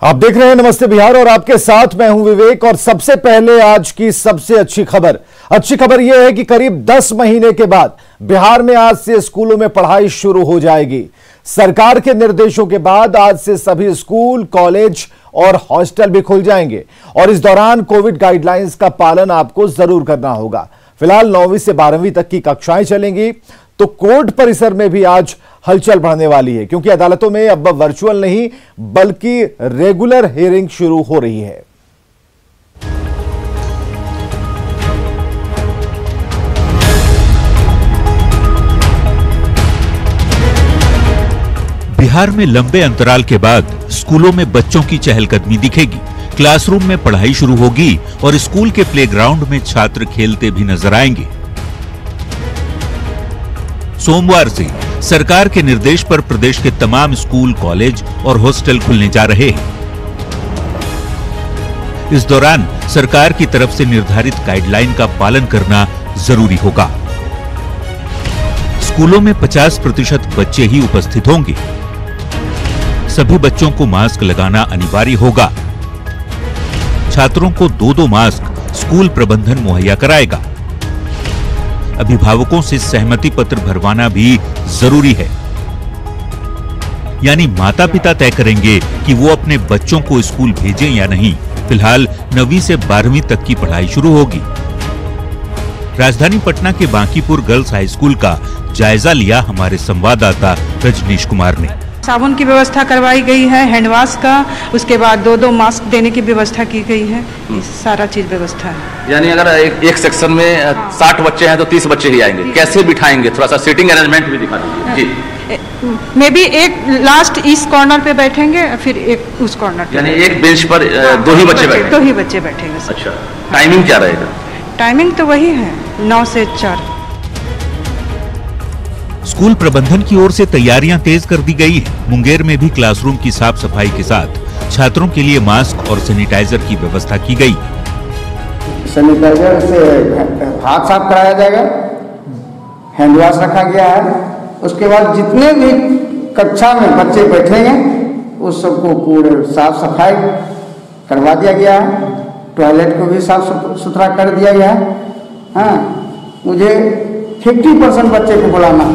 आप देख रहे हैं नमस्ते बिहार और आपके साथ मैं हूं विवेक। और सबसे पहले आज की सबसे अच्छी खबर यह है कि करीब 10 महीने के बाद बिहार में आज से स्कूलों में पढ़ाई शुरू हो जाएगी। सरकार के निर्देशों के बाद आज से सभी स्कूल, कॉलेज और हॉस्टल भी खुल जाएंगे और इस दौरान कोविड गाइडलाइंस का पालन आपको जरूर करना होगा। फिलहाल 9वीं से 12वीं तक की कक्षाएं चलेंगी, तो कोर्ट परिसर में भी आज हलचल बढ़ने वाली है, क्योंकि अदालतों में अब वर्चुअल नहीं बल्कि रेगुलर हियरिंग शुरू हो रही है। बिहार में लंबे अंतराल के बाद स्कूलों में बच्चों की चहलकदमी दिखेगी। क्लासरूम में पढ़ाई शुरू होगी और स्कूल के प्लेग्राउंड में छात्र खेलते भी नजर आएंगे। सोमवार से सरकार के निर्देश पर प्रदेश के तमाम स्कूल, कॉलेज और हॉस्टल खुलने जा रहे हैं। इस दौरान सरकार की तरफ से निर्धारित गाइडलाइन का पालन करना जरूरी होगा। स्कूलों में 50% बच्चे ही उपस्थित होंगे। सभी बच्चों को मास्क लगाना अनिवार्य होगा। छात्रों को 2-2 मास्क स्कूल प्रबंधन मुहैया कराएगा। अभिभावकों से सहमति पत्र भरवाना भी जरूरी है, यानी माता पिता तय करेंगे कि वो अपने बच्चों को स्कूल भेजें या नहीं। फिलहाल 9वीं से 12वीं तक की पढ़ाई शुरू होगी। राजधानी पटना के बांकीपुर गर्ल्स हाई स्कूल का जायजा लिया हमारे संवाददाता रजनीश कुमार ने। साबुन की व्यवस्था करवाई गई है, हैंड वॉश का, उसके बाद 2-2 मास्क देने की व्यवस्था की गई है। सारा चीज व्यवस्था है। यानी अगर एक सेक्शन में 60 बच्चे हैं तो 30 बच्चे ही आएंगे। कैसे बिठाएंगे? थोड़ा सा सीटिंग अरेंजमेंट भी दिखा दीजिए जी। मे बी एक लास्ट इस कॉर्नर पे बैठेंगे, फिर एक उस कॉर्नर पे। यानी एक बेंच पर 2 ही बच्चे बैठेंगे? 2 ही बच्चे बैठेंगे। अच्छा, टाइमिंग क्या रहेगा? टाइमिंग तो वही है, 9 से 4। स्कूल प्रबंधन की ओर से तैयारियां तेज कर दी गई है। मुंगेर में भी क्लासरूम की साफ सफाई के साथ छात्रों के लिए मास्क और सैनिटाइजर की व्यवस्था की गई। सैनिटाइजर से हाथ साफ कराया जाएगा, हैंड वॉश रखा गया है। उसके बाद जितने भी कक्षा में बच्चे बैठेंगे उस सबको पूरे साफ सफाई करवा दिया गया है। टॉयलेट को भी साफ सुथरा कर दिया गया है। हाँ, मुझे 50% बच्चे को बुलाना।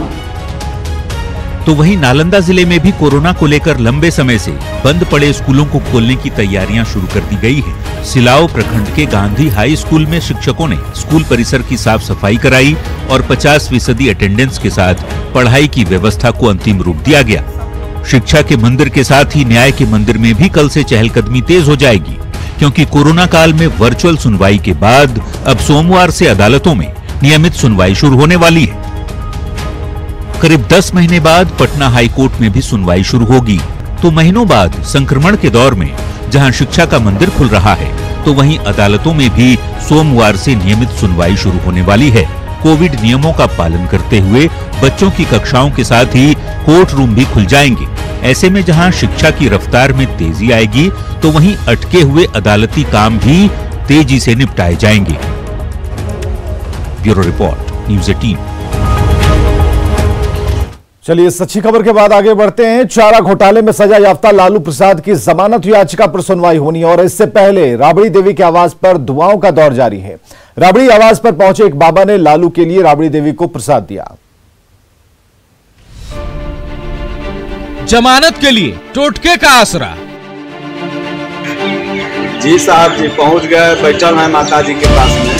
तो वहीं नालंदा जिले में भी कोरोना को लेकर लंबे समय से बंद पड़े स्कूलों को खोलने की तैयारियां शुरू कर दी गई है। सिलाव प्रखंड के गांधी हाई स्कूल में शिक्षकों ने स्कूल परिसर की साफ सफाई कराई और 50% अटेंडेंस के साथ पढ़ाई की व्यवस्था को अंतिम रूप दिया गया। शिक्षा के मंदिर के साथ ही न्याय के मंदिर में भी कल से चहलकदमी तेज हो जाएगी, क्योंकि कोरोना काल में वर्चुअल सुनवाई के बाद अब सोमवार से अदालतों में नियमित सुनवाई शुरू होने वाली है। करीब 10 महीने बाद पटना हाई कोर्ट में भी सुनवाई शुरू होगी। तो महीनों बाद संक्रमण के दौर में जहां शिक्षा का मंदिर खुल रहा है, तो वहीं अदालतों में भी सोमवार से नियमित सुनवाई शुरू होने वाली है। कोविड नियमों का पालन करते हुए बच्चों की कक्षाओं के साथ ही कोर्ट रूम भी खुल जाएंगे। ऐसे में जहां शिक्षा की रफ्तार में तेजी आएगी, तो वहीं अटके हुए अदालती काम भी तेजी से निपटाए जाएंगे। Bureau report, news 18। चलिए, इस अच्छी खबर के बाद आगे बढ़ते हैं। चारा घोटाले में सजा याफ्ता लालू प्रसाद की जमानत याचिका पर सुनवाई होनी और इससे पहले राबड़ी देवी के आवास पर दुआओं का दौर जारी है। राबड़ी आवास पर पहुंचे एक बाबा ने लालू के लिए राबड़ी देवी को प्रसाद दिया। जमानत के लिए टोटके का आसरा। जी साहब जी, पहुंच गए, बैठल हैं माता जी के पास में।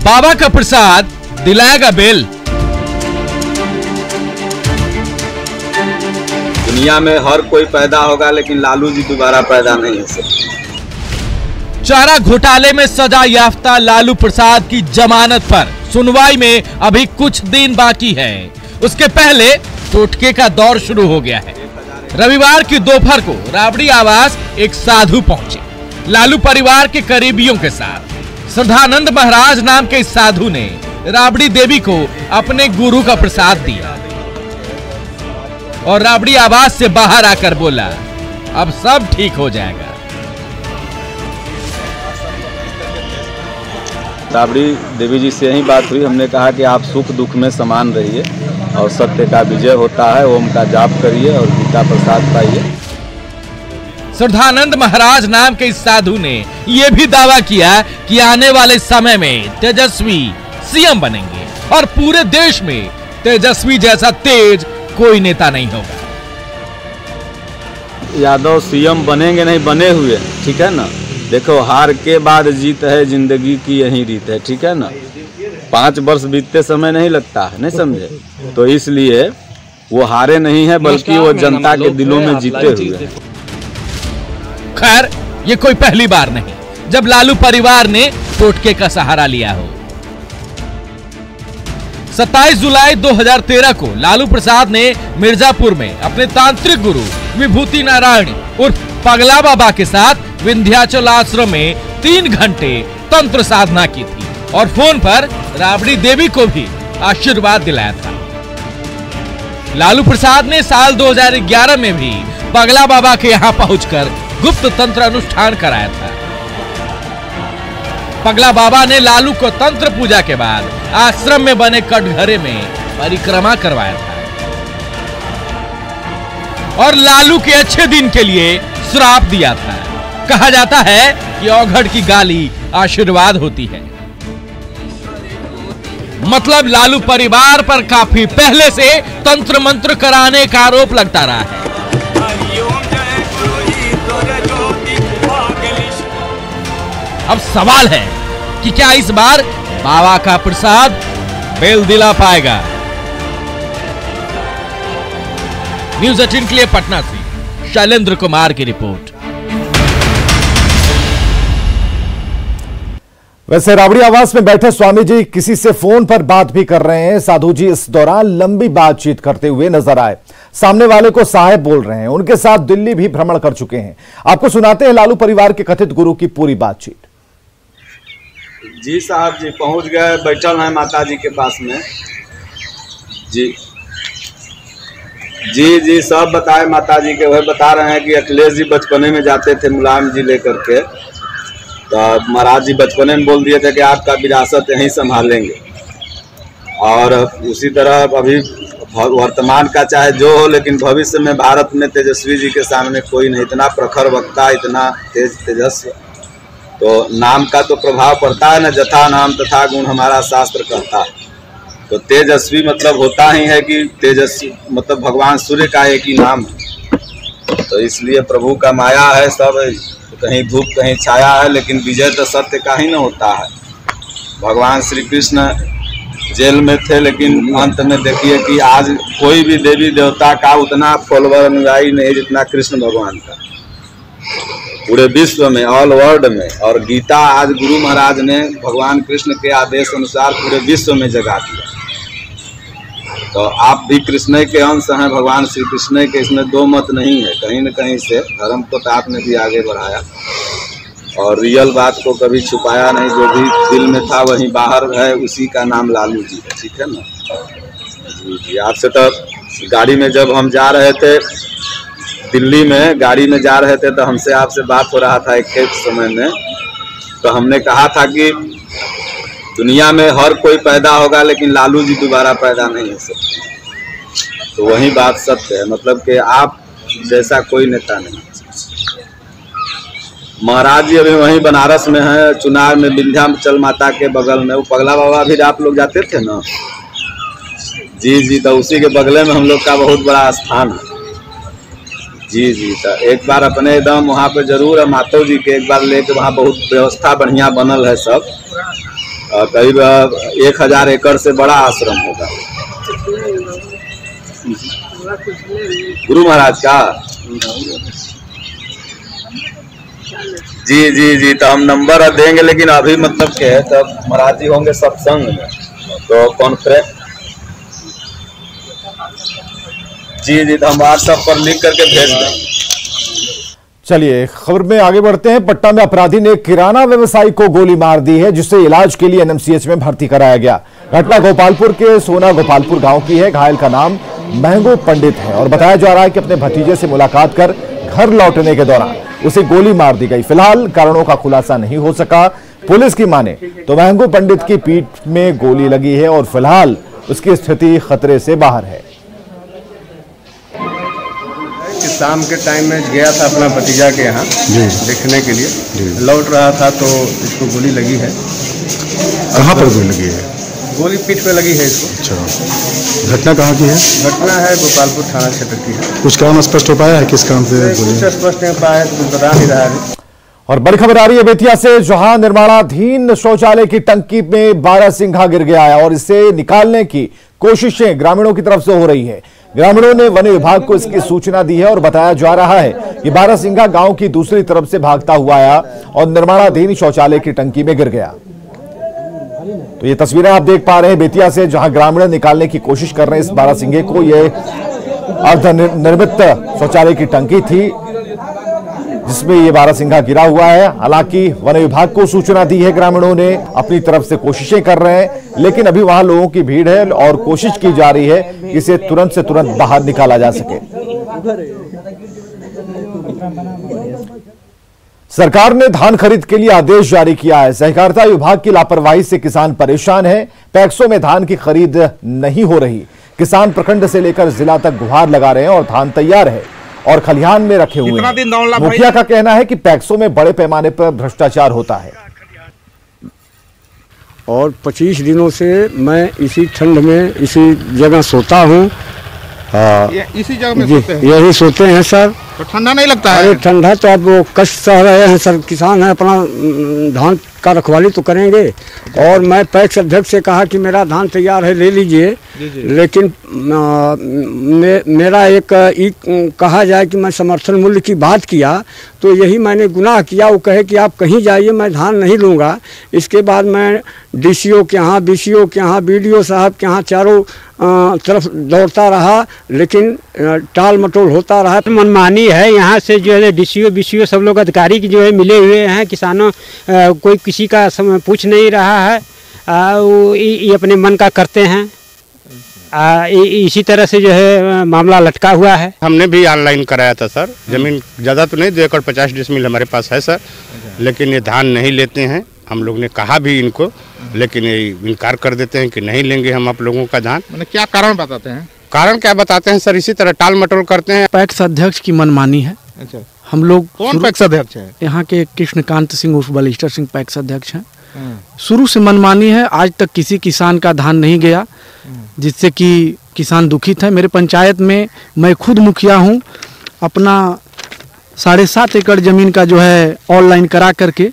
बाबा का प्रसाद दिलाएगा बेल। दुनिया में हर कोई पैदा होगा, लेकिन लालू जी दोबारा पैदा नहीं हो सकते। चारा घोटाले में सजा याफ्ता लालू प्रसाद की जमानत पर सुनवाई में अभी कुछ दिन बाकी है। उसके पहले टोटके का दौर शुरू हो गया है। रविवार की दोपहर को राबड़ी आवास एक साधु पहुंचे, लालू परिवार के करीबियों के साथ। श्रद्धानंद महाराज नाम के इस साधु ने राबड़ी देवी को अपने गुरु का प्रसाद दिया और राबड़ी आवास से बाहर आकर बोला, अब सब ठीक हो जाएगा। राबड़ी देवी जी से यही बात हुई। हमने कहा कि आप सुख दुख में समान रहिए और सत्य का विजय होता है। ओम का जाप करिए और गीता प्रसाद पाइए। श्रद्धानंद महाराज नाम के इस साधु ने यह भी दावा किया कि आने वाले समय में तेजस्वी सीएम बनेंगे और पूरे देश में तेजस्वी जैसा तेज कोई नेता नहीं होगा। यादव सीएम बनेंगे नहीं, बने हुए, ठीक है ना। देखो, हार के बाद जीत है, जिंदगी की यही रीत है, ठीक है ना। 5 वर्ष बीतते समय नहीं लगता है, नहीं समझे। तो इसलिए वो हारे नहीं है, बल्कि वो जनता के दिलों में जीते हुए हैं। खैर, ये कोई पहली बार नहीं जब लालू परिवार ने टोटके का सहारा लिया हो। 27 जुलाई 2013 को लालू प्रसाद ने मिर्जापुर में अपने तांत्रिक गुरु विभूति नारायण उर्फ पगला बाबा के साथ विंध्याचल आश्रम में 3 घंटे तंत्र साधना की थी और फोन पर राबड़ी देवी को भी आशीर्वाद दिलाया था। लालू प्रसाद ने साल 2011 में भी पगला बाबा के यहाँ पहुंचकर गुप्त तंत्र अनुष्ठान कराया था। पगला बाबा ने लालू को तंत्र पूजा के बाद आश्रम में बने कटघरे में परिक्रमा करवाया था और लालू के अच्छे दिन के लिए श्राप दिया था। कहा जाता है कि औघड़ की गाली आशीर्वाद होती है। मतलब लालू परिवार पर काफी पहले से तंत्र मंत्र कराने का आरोप लगता रहा है। अब सवाल है कि क्या इस बार बाबा का प्रसाद बेल दिला पाएगा। न्यूज़ 18 के लिए पटना से शैलेंद्र कुमार की रिपोर्ट। वैसे राबड़ी आवास में बैठे स्वामी जी किसी से फोन पर बात भी कर रहे हैं। साधु जी इस दौरान लंबी बातचीत करते हुए नजर आए। सामने वाले को साहेब बोल रहे हैं। उनके साथ दिल्ली भी भ्रमण कर चुके हैं। आपको सुनाते हैं लालू परिवार के कथित गुरु की पूरी बातचीत। जी साहब जी पहुंच गए, बैठल हैं माता जी के पास में। जी जी जी सब बताए माता जी के। वह बता रहे हैं कि अखिलेश जी बचपने में जाते थे मुलायम जी लेकर के, तो महाराज जी बचपने में बोल दिए थे कि आपका विरासत यहीं संभालेंगे। और उसी तरह अभी वर्तमान का चाहे जो हो, लेकिन भविष्य में भारत में तेजस्वी जी के सामने कोई नहीं। इतना प्रखर वक्ता, इतना तेजस्वी, तो नाम का तो प्रभाव पड़ता है ना। जथा नाम तथा गुण हमारा शास्त्र कहता है। तो तेजस्वी मतलब होता ही है कि तेजस्वी मतलब भगवान सूर्य का एक ही नाम है। तो इसलिए प्रभु का माया है सब, कहीं धूप कहीं छाया है, लेकिन विजय तो सत्य का ही न होता है। भगवान श्री कृष्ण जेल में थे, लेकिन अंत में देखिए कि आज कोई भी देवी देवता का उतना फॉलोवर अनुयायी नहीं जितना कृष्ण भगवान का पूरे विश्व में, ऑल वर्ल्ड में। और गीता आज गुरु महाराज ने भगवान कृष्ण के आदेश अनुसार पूरे विश्व में जगा दिया। तो आप भी कृष्ण के अंश हैं, भगवान श्री कृष्ण के, इसमें दो मत नहीं है। कहीं न कहीं से धर्म को तो आपने भी आगे बढ़ाया और रियल बात को कभी छुपाया नहीं। जो भी दिल में था वही बाहर है, उसी का नाम लालू जी है, ठीक है ना। जी जी आपसे तो गाड़ी में जब हम जा रहे थे दिल्ली में, गाड़ी में जा रहे थे तो हमसे आपसे बात हो रहा था एक समय में। तो हमने कहा था कि दुनिया में हर कोई पैदा होगा, लेकिन लालू जी दोबारा पैदा नहीं हो सकते। तो वही बात सत्य है, मतलब कि आप जैसा कोई नेता नहीं। महाराज जी अभी वहीं बनारस में हैं, चुनाव में विंध्याचल माता के बगल में। वो पगला बाबा भी आप लोग जाते थे ना। जी जी तो उसी के बगले में हम लोग का बहुत बड़ा स्थान है। जी जी तो एक बार अपने एकदम वहाँ पे जरूर है, मातो जी के एक बार लेके वहाँ बहुत व्यवस्था बढ़िया बनल है सब। करीब 1000 एकड़ से बड़ा आश्रम होगा गुरु महाराज का। जी जी जी तो हम नंबर देंगे, लेकिन अभी मतलब के है तब महाराज जी होंगे सत्संग में, तो कॉन्फ्रेंस। जी जी तो हम व्हाट्सएप पर लिख करके भेज देंगे। चलिए खबर में आगे बढ़ते हैं। पटना में अपराधी ने किराना व्यवसायी को गोली मार दी है, जिसे इलाज के लिए एनएमसीएच में भर्ती कराया गया। घटना गोपालपुर के सोना गोपालपुर गांव की है। घायल का नाम महंगू पंडित है और बताया जा रहा है कि अपने भतीजे से मुलाकात कर घर लौटने के दौरान उसे गोली मार दी गई। फिलहाल कारणों का खुलासा नहीं हो सका। पुलिस की माने तो महंगू पंडित की पीठ में गोली लगी है और फिलहाल उसकी स्थिति खतरे से बाहर है। शाम के टाइम में गया था अपना भतीजा के यहाँ देखने के लिए, लौट रहा था तो इसको गोली लगी है। कहाँ पर गोली लगी है? गोली पीठ पे लगी है इसको। अच्छा, घटना कहाँ की है? घटना है गोपालपुर थाना क्षेत्र की है। कुछ काम स्पष्ट हो पाया है किस काम से? कुछ स्पष्ट नहीं पाया है, कुछ बता नहीं रहा है। और बड़ी खबर आ रही है बेतिया से, जहां निर्माणाधीन शौचालय की टंकी में बारहसिंघा गिर गया है और इसे निकालने की कोशिशें ग्रामीणों की तरफ से हो रही है। ग्रामीणों ने वन विभाग को इसकी सूचना दी है और बताया जा रहा है कि बारहसिंघा गांव की दूसरी तरफ से भागता हुआ आया और निर्माणाधीन शौचालय की टंकी में गिर गया। तो ये तस्वीरें आप देख पा रहे हैं बेतिया से, जहां ग्रामीण निकालने की कोशिश कर रहे हैं इस बारहसिंघे को। ये अर्धनिर्मित शौचालय की टंकी थी जिसमें ये बारहसिंघा गिरा हुआ है। हालांकि वन विभाग को सूचना दी है, ग्रामीणों ने अपनी तरफ से कोशिशें कर रहे हैं, लेकिन अभी वहां लोगों की भीड़ है और कोशिश की जा रही है कि इसे तुरंत से तुरंत बाहर निकाला जा सके। सरकार ने धान खरीद के लिए आदेश जारी किया है। सहकारिता विभाग की लापरवाही से किसान परेशान है। पैक्सों में धान की खरीद नहीं हो रही। किसान प्रखंड से लेकर जिला तक गुहार लगा रहे हैं और धान तैयार है और खलिहान में रखे हुए हैं। मुखिया का कहना है कि पैक्सों में बड़े पैमाने पर भ्रष्टाचार होता है और 25 दिनों से मैं इसी ठंड में इसी जगह सोता हूँ। इसी जगह में सोते हैं? यही सोते हैं सर। तो ठंडा नहीं लगता है? अरे ठंडा तो अब वो कष्ट सह रहे हैं सर, किसान है, अपना धान का रखवाली तो करेंगे। और मैं पैक्स अध्यक्ष से कहा कि मेरा धान तैयार है, ले लीजिए, लेकिन मेरा एक कहा जाए कि मैं समर्थन मूल्य की बात किया तो यही मैंने गुनाह किया। वो कहे कि आप कहीं जाइए, मैं धान नहीं लूँगा। इसके बाद मैं डीसीओ के यहाँ, बीसीओ के यहाँ, बीडीओ साहब के यहाँ चारों तरफ दौड़ता रहा, लेकिन टाल मटोल होता रहा। मनमानी है यहाँ से, जो है डीसीओ बीसीओ सब लोग अधिकारी की जो है मिले हुए हैं। किसानों कोई किसी का पूछ नहीं रहा है, ये अपने मन का करते हैं। इसी तरह से जो है मामला लटका हुआ है। हमने भी ऑनलाइन कराया था सर। जमीन ज़्यादा तो नहीं, 2 एकड़ 50 डिसमिल हमारे पास है सर, लेकिन ये धान नहीं लेते हैं। हम लोग ने कहा भी इनको, लेकिन ये इनकार कर देते हैं कि नहीं लेंगे हम आप लोगों का धान। मैंने क्या कारण बताते हैं? कारण क्या बताते हैं सर, इसी तरह टाल मटोल करते हैं। पैक्स अध्यक्ष की मनमानी है। अच्छा, हम लोग कौन पैक्स अध्यक्ष है? यहाँ के कृष्णकांत सिंह उर्फ बलिस्टर सिंह पैक्स अध्यक्ष हैं। शुरू से मनमानी है, आज तक किसी किसान का धान नहीं गया, जिससे कि किसान दुखित है। मेरे पंचायत में मैं खुद मुखिया हूँ, अपना 7.5 एकड़ जमीन का जो है ऑनलाइन करा करके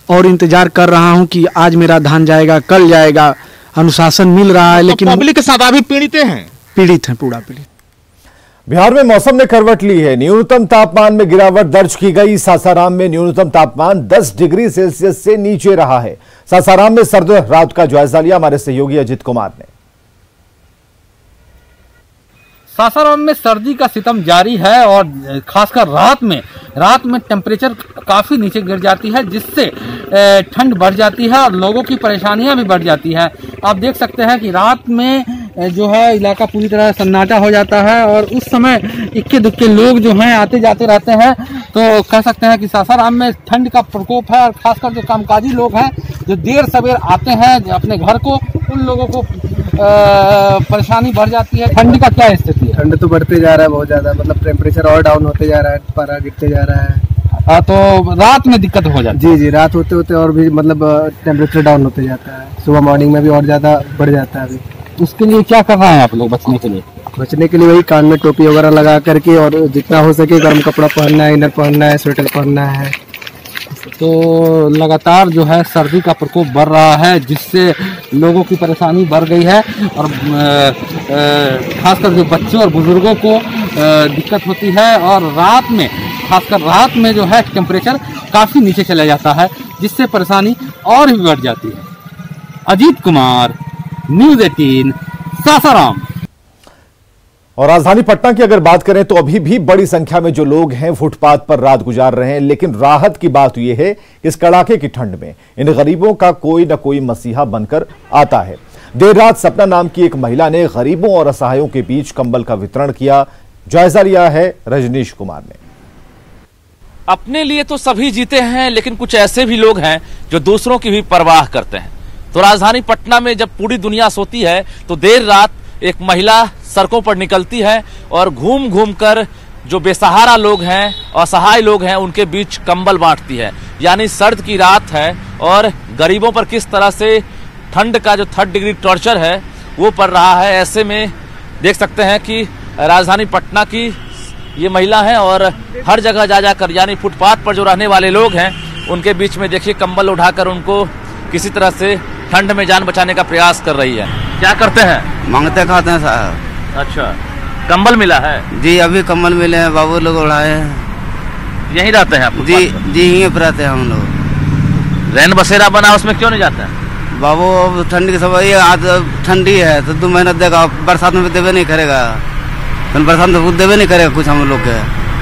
और इंतजार कर रहा हूं कि आज मेरा धान जाएगा, कल जाएगा। अनुशासन मिल रहा है, लेकिन पब्लिक के साथ अभी पीड़ित हैं पूरा पीड़ित। बिहार में मौसम ने करवट ली है। न्यूनतम तापमान में गिरावट दर्ज की गई। सासाराम में न्यूनतम तापमान 10 डिग्री सेल्सियस से नीचे रहा है। सासाराम में सर्द रात का जायजा लिया हमारे सहयोगी अजित कुमार ने। सासाराम में सर्दी का सितम जारी है और खासकर रात में टेम्परेचर काफ़ी नीचे गिर जाती है, जिससे ठंड बढ़ जाती है और लोगों की परेशानियां भी बढ़ जाती है। आप देख सकते हैं कि रात में जो है इलाका पूरी तरह सन्नाटा हो जाता है और उस समय इक्के दुक्के लोग जो हैं आते जाते रहते हैं। तो कह सकते हैं कि सासाराम में ठंड का प्रकोप है और खासकर जो कामकाजी लोग हैं जो देर सवेर आते हैं अपने घर को, उन लोगों को परेशानी बढ़ जाती है। ठंड का क्या स्थिति है? ठंड तो बढ़ते जा रहा है बहुत ज़्यादा, मतलब टेम्परेचर और डाउन होते जा रहा है, पारा गिरते जा रहा है। तो रात में दिक्कत हो जाती है? जी, रात होते होते और भी मतलब टेम्परेचर डाउन होते जाता है। सुबह मॉर्निंग में भी और ज़्यादा बढ़ जाता है। अभी उसके लिए क्या कर रहे हैं आप लोग बचने के लिए? बचने के लिए वही कान में टोपी वगैरह लगा करके और जितना हो सके गर्म कपड़ा पहनना है, इनर पहनना है, स्वेटर पहनना है। तो लगातार जो है सर्दी का प्रकोप बढ़ रहा है, जिससे लोगों की परेशानी बढ़ गई है और खासकर जो बच्चों और बुजुर्गों को दिक्कत होती है। और खासकर रात में जो है टेम्परेचर काफ़ी नीचे चला जाता है, जिससे परेशानी और भी बढ़ जाती है। अजीत कुमार, न्यूज़ 18, सासाराम। और राजधानी पटना की अगर बात करें तो अभी भी बड़ी संख्या में जो लोग हैं फुटपाथ पर रात गुजार रहे हैं, लेकिन राहत की बात यह है कि इस कड़ाके की ठंड में इन गरीबों का कोई न कोई मसीहा बनकर आता है। देर रात सपना नाम की एक महिला ने गरीबों और असहायों के बीच कंबल का वितरण किया। जायजा लिया है रजनीश कुमार ने। अपने लिए तो सभी जीते हैं, लेकिन कुछ ऐसे भी लोग हैं जो दूसरों की भी परवाह करते हैं। तो राजधानी पटना में जब पूरी दुनिया सोती है तो देर रात एक महिला सड़कों पर निकलती है और घूम घूम कर जो बेसहारा लोग हैं, असहाय लोग हैं, उनके बीच कंबल बांटती है। यानी सर्द की रात है और गरीबों पर किस तरह से ठंड का जो 3rd डिग्री टॉर्चर है वो पड़ रहा है। ऐसे में देख सकते हैं कि राजधानी पटना की ये महिला है और हर जगह जा जाकर, यानी फुटपाथ पर जो रहने वाले लोग हैं उनके बीच में देखिए कंबल उठाकर उनको किसी तरह से ठंड में जान बचाने का प्रयास कर रही है। क्या करते हैं? मांगते खाते हैं साहब। अच्छा, कंबल मिला है? जी अभी कंबल मिले हैं, बाबू लोग उड़ाए हैं। यहीं रहते हैं आप? जी यहीं पर रहते हैं हम लोग। रैन बसेरा बना, उसमें क्यों नहीं जाते हैं? बाबू अब ठंडी की समय, आज ठंडी है तो 2 महीना देगा, बरसात में देवे नहीं करेगा, तो बरसात में देवे नहीं करेगा कुछ हम लोग के,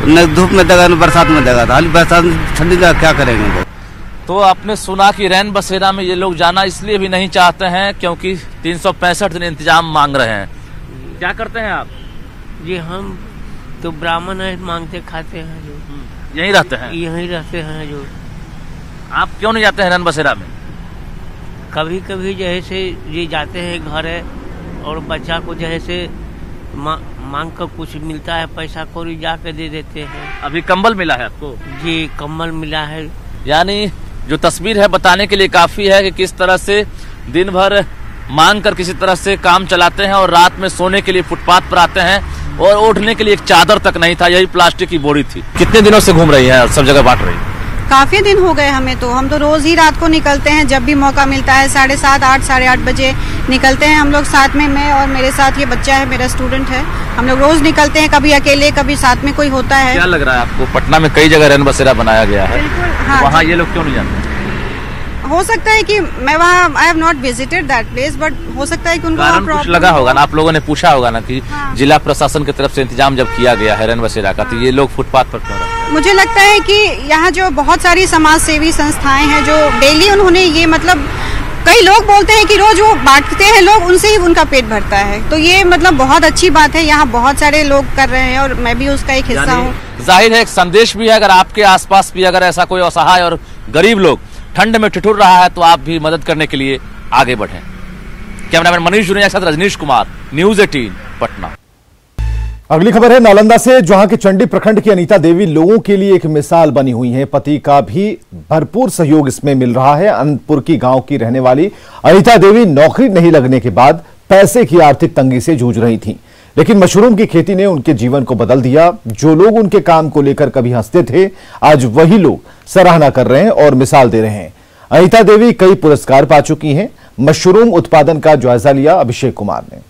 न धूप में देगा न बरसात में देगा, तो बरसात ठंडी का क्या करेंगे। तो आपने सुना कि रैन बसेरा में ये लोग जाना इसलिए भी नहीं चाहते हैं क्योंकि 365 दिन इंतजाम मांग रहे हैं। क्या करते हैं आप? जी हम तो ब्राह्मण है, मांगते खाते हैं जो। यहीं रहते हैं? यहीं रहते हैं जो। आप क्यों नहीं जाते हैं रैन बसेरा में? कभी कभी जैसे ये जाते हैं घर है और बच्चा को जैसे मांग कर कुछ मिलता है, पैसा कौड़ी जाके दे देते हैं। अभी कंबल मिला है आपको? जी कंबल मिला है। यानी जो तस्वीर है बताने के लिए काफी है कि किस तरह से दिन भर मांग कर किसी तरह से काम चलाते हैं और रात में सोने के लिए फुटपाथ पर आते हैं और ओढ़ने के लिए एक चादर तक नहीं था, यही प्लास्टिक की बोरी थी। कितने दिनों से घूम रही है, सब जगह बांट रही है? काफी दिन हो गए हमें तो। हम तो रोज ही रात को निकलते हैं, जब भी मौका मिलता है 7:30, 8, 8:30 बजे निकलते हैं हम लोग साथ में। मैं और मेरे साथ ये बच्चा है, मेरा स्टूडेंट है। हम लोग रोज निकलते हैं, कभी अकेले कभी साथ में कोई होता है। क्या लग रहा है आपको, पटना में कई जगह रैन बसेरा बनाया गया है, हाँ, वहाँ ये लोग क्यों नहीं जाते? हो सकता है कि मैं वहाँ I have not visited that place, but हो सकता है कि उनको कारण कुछ लगा होगा ना, आप लोगों ने पूछा होगा ना कि जिला प्रशासन की तरफ से इंतजाम जब किया गया है रैन बसेरा का, तो ये लोग फुटपाथ पर क्यों रहते हैं? मुझे लगता है कि यहाँ जो बहुत सारी समाज सेवी संस्थाएं हैं जो डेली उन्होंने ये मतलब, कई लोग बोलते हैं कि रोज वो बांटते हैं लोग, उनसे ही उनका पेट भरता है। तो ये मतलब बहुत अच्छी बात है, यहाँ बहुत सारे लोग कर रहे हैं और मैं भी उसका एक हिस्सा हूँ। जाहिर है एक संदेश भी है, अगर आपके आसपास भी अगर ऐसा कोई असहाय और गरीब लोग ठंड में ठिठुर रहा है तो आप भी मदद करने के लिए आगे बढ़ें। कैमरामैन मनीष जुनेजा के साथ रजनीश कुमार, न्यूज़ 18 पटना। अगली खबर है नालंदा से, जहां के चंडी प्रखंड की अनीता देवी लोगों के लिए एक मिसाल बनी हुई हैं। पति का भी भरपूर सहयोग इसमें मिल रहा है। अनंतपुर की गांव की रहने वाली अनीता देवी नौकरी नहीं लगने के बाद पैसे की आर्थिक तंगी से जूझ रही थीं, लेकिन मशरूम की खेती ने उनके जीवन को बदल दिया। जो लोग उनके काम को लेकर कभी हंसते थे, आज वही लोग सराहना कर रहे हैं और मिसाल दे रहे हैं। अनीता देवी कई पुरस्कार पा चुकी हैं। मशरूम उत्पादन का जायजा लिया अभिषेक कुमार ने।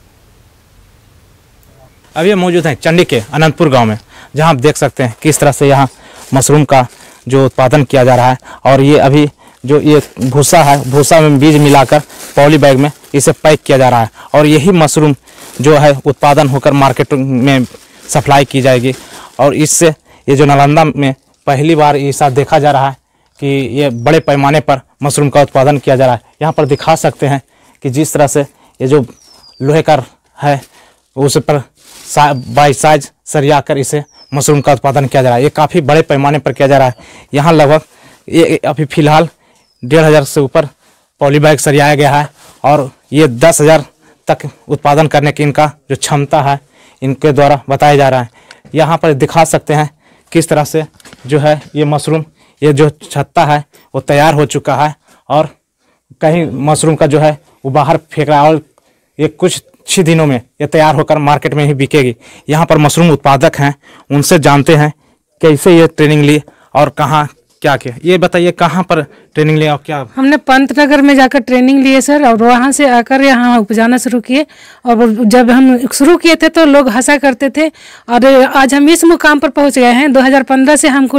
अभी हम मौजूद हैं चंडी के अनंतपुर गांव में, जहां आप देख सकते हैं किस तरह से यहां मशरूम का जो उत्पादन किया जा रहा है। और ये अभी जो ये भूसा है, भूसा में बीज मिलाकर पॉली बैग में इसे पैक किया जा रहा है और यही मशरूम जो है उत्पादन होकर मार्केट में सप्लाई की जाएगी। और इससे ये जो नालंदा में पहली बार ऐसा देखा जा रहा है कि ये बड़े पैमाने पर मशरूम का उत्पादन किया जा रहा है। यहाँ पर दिखा सकते हैं कि जिस तरह से ये जो लोहे का है उस पर बाई साइज सरिया कर इसे मशरूम का उत्पादन किया जा रहा है। ये काफ़ी बड़े पैमाने पर किया जा रहा है। यहाँ लगभग ये अभी फिलहाल 1,500 से ऊपर पॉली बैग सरियाया गया है और ये 10,000 तक उत्पादन करने की इनका जो क्षमता है इनके द्वारा बताया जा रहा है। यहाँ पर दिखा सकते हैं किस तरह से जो है ये मशरूम, ये जो छत्ता है वो तैयार हो चुका है और कहीं मशरूम का जो है वो बाहर फेंक रहा है और ये कुछ ही दिनों में ये तैयार होकर मार्केट में ही बिकेगी। यहाँ पर मशरूम उत्पादक हैं, उनसे जानते हैं कैसे ये ट्रेनिंग ली और कहाँ क्या किया। ये बताइए कहाँ पर ट्रेनिंग लिया और क्या? हमने पंतनगर में जाकर ट्रेनिंग लिए सर, और वहाँ से आकर यहाँ उपजाना शुरू किए। और जब हम शुरू किए थे तो लोग हंसा करते थे और आज हम इस मुकाम पर पहुँच गए हैं। 2015 से हमको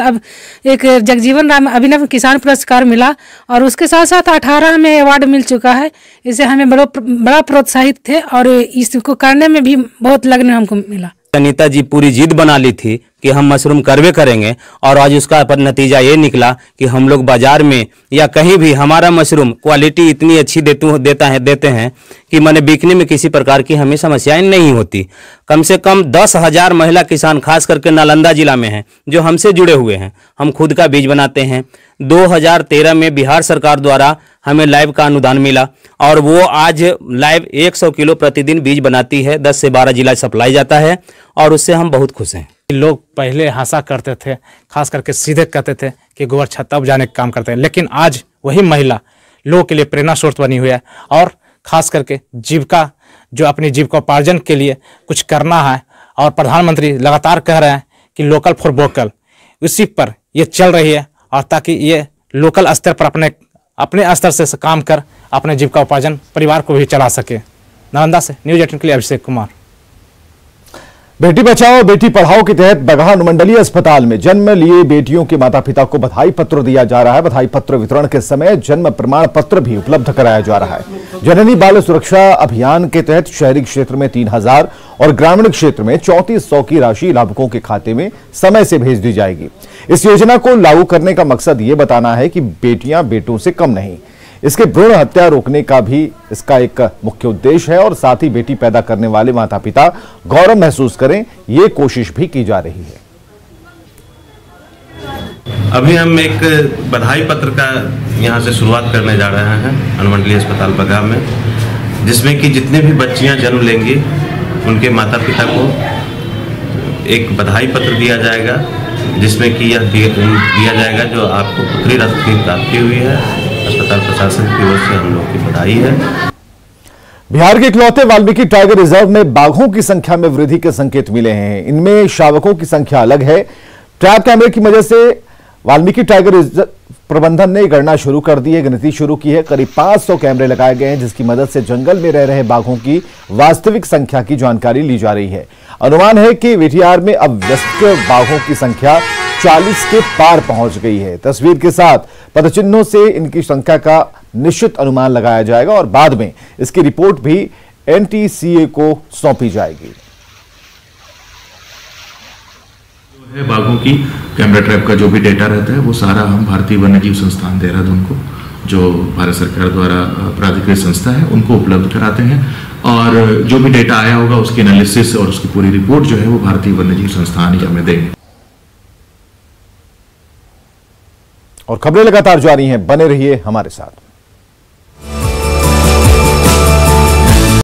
अब एक जगजीवन राम अभिनव किसान पुरस्कार मिला और उसके साथ साथ 18 में अवार्ड मिल चुका है। इससे हमें बड़ा प्रोत्साहित थे और इसको करने में भी बहुत लगन हमको मिला। अनीता जी पूरी जिद बना ली थी कि हम मशरूम करवे करेंगे और आज उसका पर नतीजा ये निकला कि हम लोग बाजार में या कहीं भी हमारा मशरूम क्वालिटी इतनी अच्छी देते हैं कि माने बिकने में किसी प्रकार की हमें समस्याएं नहीं होती। कम से कम 10,000 महिला किसान खास करके नालंदा जिला में हैं जो हमसे जुड़े हुए हैं। हम खुद का बीज बनाते हैं। 2013 में बिहार सरकार द्वारा हमें लाइव का अनुदान मिला और वो आज लाइव 100 किलो प्रतिदिन बीज बनाती है। 10 से 12 जिला सप्लाई जाता है और उससे हम बहुत खुश हैं। लोग पहले हंसा करते थे, खास करके सीधे कहते थे कि गोबर छत तब जाने का काम करते हैं, लेकिन आज वही महिला लोगों के लिए प्रेरणा स्रोत बनी हुई है और खास करके जीविका जो अपनी जीविकोपार्जन के लिए कुछ करना है। और प्रधानमंत्री लगातार कह रहे हैं कि लोकल फॉर वोकल, उसी पर ये चल रही है और ताकि ये लोकल स्तर पर अपने स्तर से काम कर अपने जीविकोपार्जन परिवार को भी चला सके। नालंदा से न्यूज़ 18 के लिए अभिषेक कुमार। बेटी बचाओ बेटी पढ़ाओ के तहत बगहा अनुमंडलीय अस्पताल में जन्म लिए बेटियों के माता पिता को बधाई पत्र दिया जा रहा है। बधाई पत्र वितरण के समय जन्म प्रमाण पत्र भी उपलब्ध कराया जा रहा है। जननी बाल सुरक्षा अभियान के तहत शहरी क्षेत्र में 3000 और ग्रामीण क्षेत्र में 3400 की राशि लाभुकों के खाते में समय से भेज दी जाएगी। इस योजना को लागू करने का मकसद ये बताना है कि बेटियां बेटों से कम नहीं। इसके भ्रूण हत्या रोकने का भी इसका एक मुख्य उद्देश्य है और साथ ही बेटी पैदा करने वाले माता पिता गौरव महसूस करें, ये कोशिश भी की जा रही है। अभी हम एक बधाई पत्र का यहाँ से शुरुआत करने जा रहे हैं अनुमंडलीय अस्पताल बगहा में, जिसमें कि जितने भी बच्चियाँ जन्म लेंगी उनके माता पिता को एक बधाई पत्र दिया जाएगा, जिसमें कि यह दिया जाएगा जो आपको पुत्री रत्न की प्राप्ति हुई है। अस्पताल प्रशासन की ओर से हम लोग की बधाई है। बिहार के इकलौते वाल्मीकि टाइगर रिजर्व में बाघों की संख्या में वृद्धि के संकेत मिले हैं। इनमें शावकों की संख्या अलग है। ट्रैप कैमरे की मदद से वाल्मीकि टाइगर रिजर्व प्रबंधन ने गणना शुरू कर दी है, गिनती शुरू की है। करीब 500 कैमरे लगाए गए हैं, जिसकी मदद से जंगल में रह रहे बाघों की वास्तविक संख्या की जानकारी ली जा रही है। अनुमान है कि वीटीआर में अब व्यस्त बाघों की संख्या 40 के पार पहुंच गई है। तस्वीर के साथ पदचिन्हों से इनकी संख्या का निश्चित अनुमान लगाया जाएगा और बाद में इसकी रिपोर्ट भी एनटीसीए को सौंपी जाएगी। बाघों की कैमरा ट्रैप का जो भी डेटा रहता है वो सारा हम भारतीय वन्यजीव संस्थान देहरादून को, जो भारत सरकार द्वारा प्राधिकृत संस्था है, उनको उपलब्ध कराते हैं और जो भी डेटा आया होगा उसकी एनालिसिस और उसकी पूरी रिपोर्ट जो है वो भारतीय वन्यजीव संस्थान ही हमें देंगे। और खबरें लगातार जारी हैं, बने रहिए हमारे साथ।